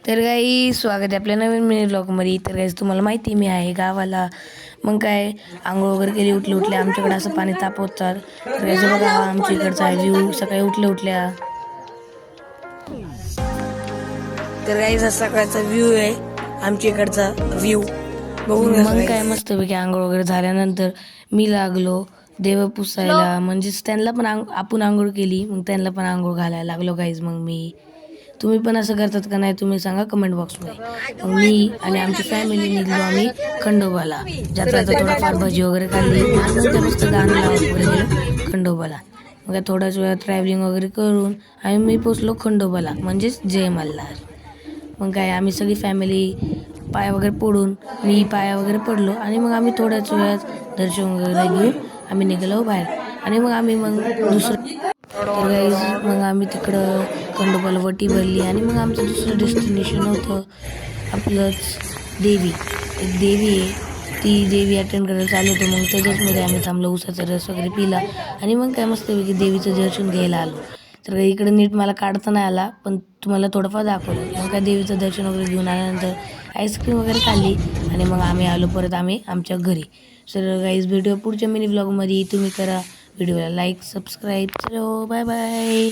तर काही स्वागत आहे आपल्या नवीन मिनी ब्लॉगमध्ये. तर काही तुम्हाला माहिती मी आहे गावाला. मग काय आंघोळ वगैरे केली, उठले आमच्याकडे असं पाणी तापवतात. तर कायचं बघा हा आमच्या इकडचा व्ह्यू सकाळी उठल्या तर काही सकाळचा व्ह्यू आहे आमच्या इकडचा व्ह्यू बघून. मग काय मस्तपैकी आंघोळ वगैरे झाल्यानंतर मी लागलो देव पुसायला, म्हणजेच त्यांना पण आपण आंघोळ केली, मग त्यांना पण आंघोळ घालायला लागलो गाईज. मग मी तुम्ही पण असं करतात का नाही तुम्ही सांगा कमेंट बॉक्समध्ये. मग मी आणि आमची फॅमिली निघलो आम्ही खंडोबाला. ज्याचा थोडाफार भजी वगैरे खाल्ली आणि मग त्या मस्त गाणं लावत वगैरे गेलो खंडोबाला. मग थोड्याच वेळा ट्रॅव्हलिंग वगैरे करून आणि मी पोचलो खंडोबाला, म्हणजेच जय मल्हार. मग काय आम्ही सगळी फॅमिली पाया वगैरे पडून मी पाया वगैरे पडलो आणि मग आम्ही थोड्याच वेळात दर्शन वगैरे घेऊन आम्ही निघालो बाहेर. आणि मग आम्ही दुसरं तर गाईज मग आम्ही तिकडं खंडोबाला वटी भरली आणि मग आमचं दुसरं डेस्टिनेशन होतं आपलंच देवी. एक देवी आहे, ती देवी अटेंड करायला चालू होतं. मग त्याच्याचमध्ये आम्ही थांबलो, उसाचा रस वगैरे पिला आणि मग काय मस्तपैकी देवीचं दर्शन घ्यायला आलो. तर इकडे नीट मला काढता नाही आला, पण तुम्हाला थोडंफार दाखवलं. मग काय देवीचं दर्शन वगैरे घेऊन आल्यानंतर आईस्क्रीम वगैरे खाल्ली आणि मग आम्ही आलो परत आमच्या घरी. तर गाईज भेटूया पुढच्या मिनी व्लॉगमध्ये. तुम्ही करा व्हिडिओला लाईक, सबस्क्राईब. चलो बाय बाय.